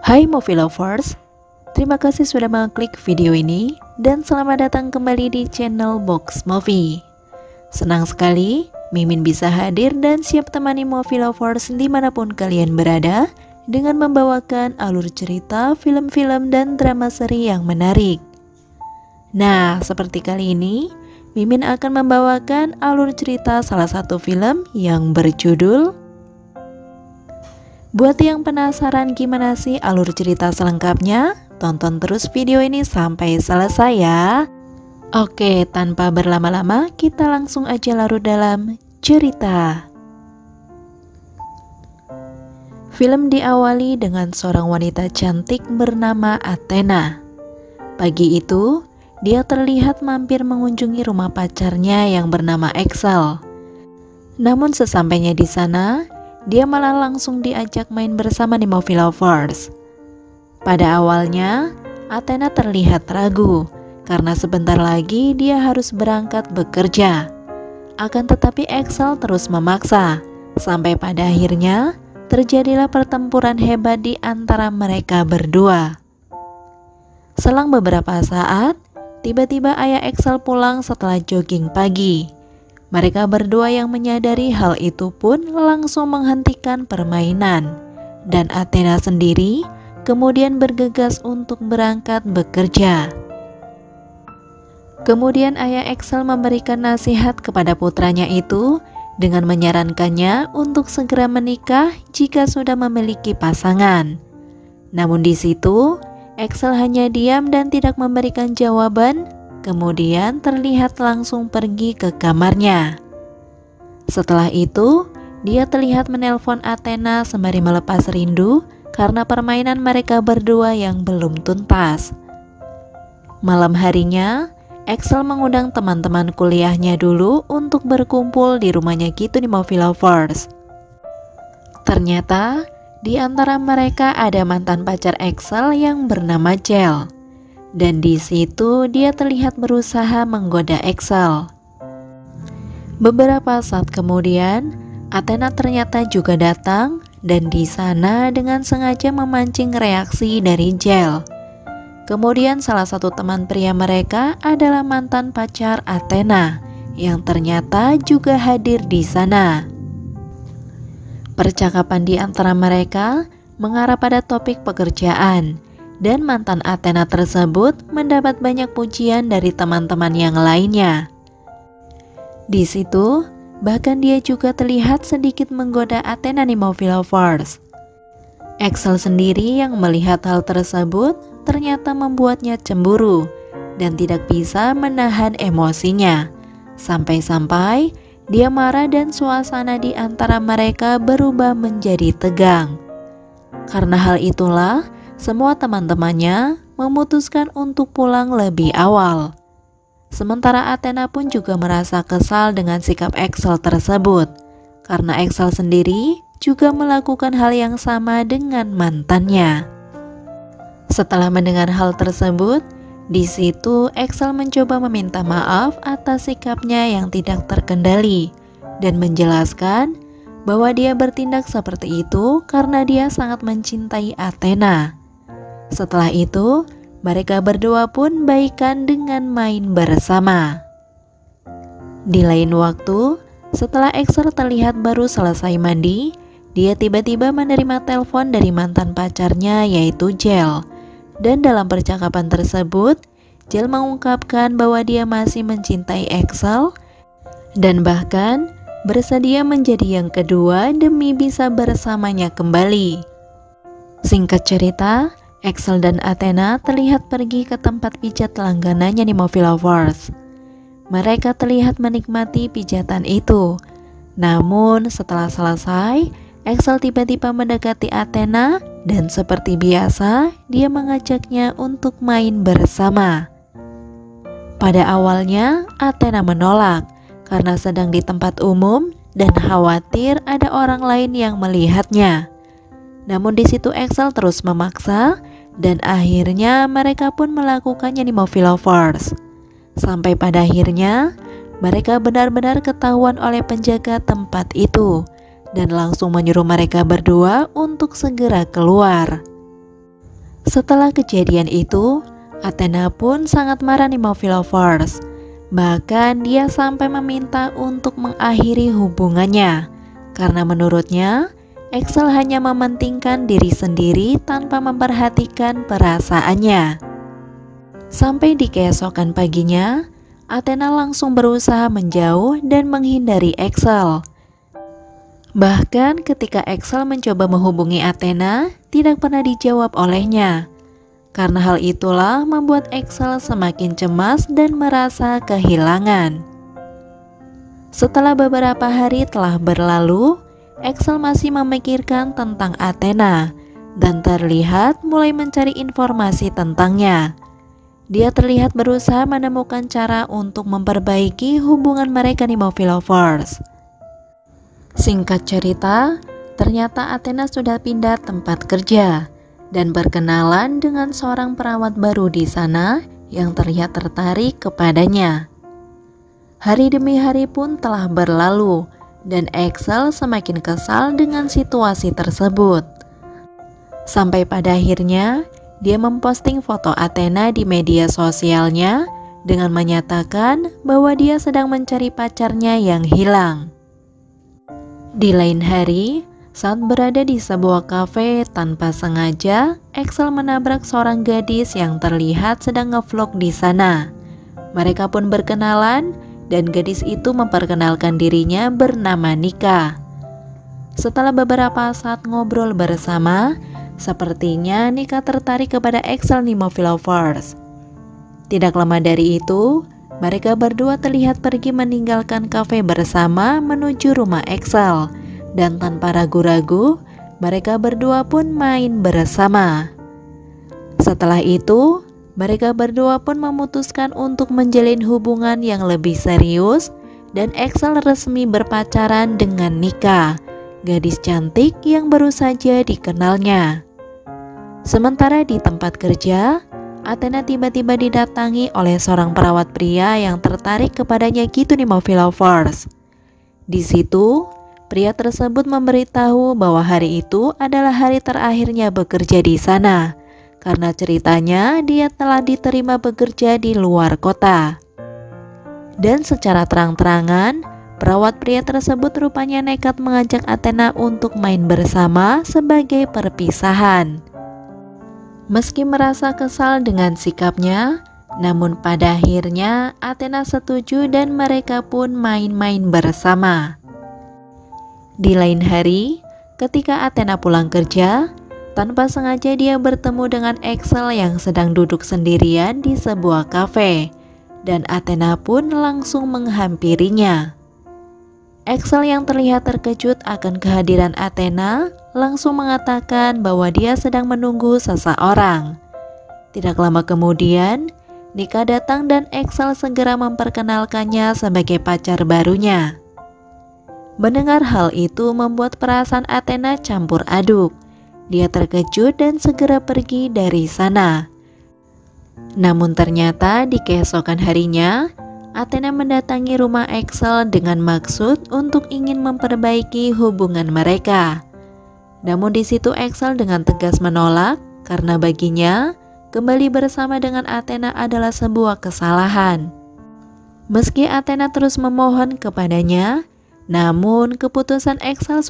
Hai movie lovers, terima kasih sudah mengklik video ini dan selamat datang kembali di channel Box Movie. Senang sekali Mimin bisa hadir dan siap temani movie lovers dimanapun kalian berada dengan membawakan alur cerita, film-film, dan drama seri yang menarik. Nah, seperti kali ini, Mimin akan membawakan alur cerita salah satu film yang berjudul Buat yang penasaran gimana sih alur cerita selengkapnya, tonton terus video ini sampai selesai ya. Oke, tanpa berlama-lama kita langsung aja larut dalam cerita. Film diawali dengan seorang wanita cantik bernama Athena. Pagi itu, dia terlihat mampir mengunjungi rumah pacarnya yang bernama Excel. Namun sesampainya di sana, dia malah langsung diajak main bersama di movie lovers. Pada awalnya, Athena terlihat ragu karena sebentar lagi dia harus berangkat bekerja. Akan tetapi Excel terus memaksa, sampai pada akhirnya terjadilah pertempuran hebat di antara mereka berdua. Selang beberapa saat, tiba-tiba ayah Excel pulang setelah jogging pagi. Mereka berdua yang menyadari hal itu pun langsung menghentikan permainan, dan Athena sendiri kemudian bergegas untuk berangkat bekerja. Kemudian ayah Excel memberikan nasihat kepada putranya itu dengan menyarankannya untuk segera menikah jika sudah memiliki pasangan. Namun di situ, Excel hanya diam dan tidak memberikan jawaban. Kemudian terlihat langsung pergi ke kamarnya. Setelah itu, dia terlihat menelpon Athena sembari melepas rindu karena permainan mereka berdua yang belum tuntas. Malam harinya, Excel mengundang teman-teman kuliahnya dulu untuk berkumpul di rumahnya gitu di movie lovers. Ternyata, di antara mereka ada mantan pacar Excel yang bernama Jel. Dan di situ dia terlihat berusaha menggoda Excel. Beberapa saat kemudian, Athena ternyata juga datang dan di sana dengan sengaja memancing reaksi dari Jel. Kemudian salah satu teman pria mereka adalah mantan pacar Athena yang ternyata juga hadir di sana. Percakapan di antara mereka mengarah pada topik pekerjaan. Dan mantan Athena tersebut mendapat banyak pujian dari teman-teman yang lainnya. Di situ, bahkan dia juga terlihat sedikit menggoda Athena di movie lovers. Excel sendiri yang melihat hal tersebut ternyata membuatnya cemburu dan tidak bisa menahan emosinya. Sampai-sampai dia marah dan suasana di antara mereka berubah menjadi tegang. Karena hal itulah, semua teman-temannya memutuskan untuk pulang lebih awal. Sementara Athena pun juga merasa kesal dengan sikap Excel tersebut, karena Excel sendiri juga melakukan hal yang sama dengan mantannya. Setelah mendengar hal tersebut, di situ Excel mencoba meminta maaf atas sikapnya yang tidak terkendali dan menjelaskan bahwa dia bertindak seperti itu karena dia sangat mencintai Athena. Setelah itu, mereka berdua pun baikan dengan main bersama. Di lain waktu, setelah Excel terlihat baru selesai mandi, dia tiba-tiba menerima telepon dari mantan pacarnya yaitu Jel. Dan dalam percakapan tersebut, Jel mengungkapkan bahwa dia masih mencintai Excel dan bahkan bersedia menjadi yang kedua demi bisa bersamanya kembali. Singkat cerita, Excel dan Athena terlihat pergi ke tempat pijat langganannya di movie lovers. Mereka terlihat menikmati pijatan itu. Namun setelah selesai, Excel tiba-tiba mendekati Athena dan seperti biasa dia mengajaknya untuk main bersama. Pada awalnya Athena menolak karena sedang di tempat umum dan khawatir ada orang lain yang melihatnya. Namun di situ Excel terus memaksa dan akhirnya mereka pun melakukannya di movie lovers. Sampai pada akhirnya mereka benar-benar ketahuan oleh penjaga tempat itu dan langsung menyuruh mereka berdua untuk segera keluar. Setelah kejadian itu, Athena pun sangat marah nih Philosopher. Bahkan dia sampai meminta untuk mengakhiri hubungannya karena menurutnya Axel hanya mementingkan diri sendiri tanpa memperhatikan perasaannya. Sampai di keesokan paginya, Athena langsung berusaha menjauh dan menghindari Axel. Bahkan ketika Axel mencoba menghubungi Athena, tidak pernah dijawab olehnya. Karena hal itulah membuat Axel semakin cemas dan merasa kehilangan. Setelah beberapa hari telah berlalu, Axel masih memikirkan tentang Athena dan terlihat mulai mencari informasi tentangnya. Dia terlihat berusaha menemukan cara untuk memperbaiki hubungan mereka nih Philosophers. Singkat cerita, ternyata Athena sudah pindah tempat kerja dan berkenalan dengan seorang perawat baru di sana yang terlihat tertarik kepadanya. Hari demi hari pun telah berlalu dan Axel semakin kesal dengan situasi tersebut. Sampai pada akhirnya, dia memposting foto Athena di media sosialnya dengan menyatakan bahwa dia sedang mencari pacarnya yang hilang. Di lain hari, saat berada di sebuah kafe tanpa sengaja, Axel menabrak seorang gadis yang terlihat sedang ngevlog di sana. Mereka pun berkenalan dan gadis itu memperkenalkan dirinya bernama Nika. Setelah beberapa saat ngobrol bersama, sepertinya Nika tertarik kepada Axel nih Philosophers. Tidak lama dari itu, mereka berdua terlihat pergi meninggalkan kafe bersama menuju rumah Axel. Dan tanpa ragu-ragu, mereka berdua pun main bersama. Setelah itu, mereka berdua pun memutuskan untuk menjalin hubungan yang lebih serius dan Axel resmi berpacaran dengan Nika, gadis cantik yang baru saja dikenalnya. Sementara di tempat kerja, Athena tiba-tiba didatangi oleh seorang perawat pria yang tertarik kepadanya gitu nih Philosophers. Di situ, pria tersebut memberitahu bahwa hari itu adalah hari terakhirnya bekerja di sana, karena ceritanya dia telah diterima bekerja di luar kota. Dan secara terang-terangan, perawat pria tersebut rupanya nekat mengajak Athena untuk main bersama sebagai perpisahan. Meski merasa kesal dengan sikapnya, namun pada akhirnya Athena setuju dan mereka pun main-main bersama. Di lain hari, ketika Athena pulang kerja, tanpa sengaja dia bertemu dengan Axel yang sedang duduk sendirian di sebuah kafe, dan Athena pun langsung menghampirinya. Axel yang terlihat terkejut akan kehadiran Athena langsung mengatakan bahwa dia sedang menunggu seseorang. Tidak lama kemudian, Nika datang dan Axel segera memperkenalkannya sebagai pacar barunya. Mendengar hal itu membuat perasaan Athena campur aduk. Dia terkejut dan segera pergi dari sana. Namun ternyata di keesokan harinya, Athena mendatangi rumah Axel dengan maksud untuk ingin memperbaiki hubungan mereka. Namun di situ Axel dengan tegas menolak karena baginya kembali bersama dengan Athena adalah sebuah kesalahan. Meski Athena terus memohon kepadanya, namun keputusan Axel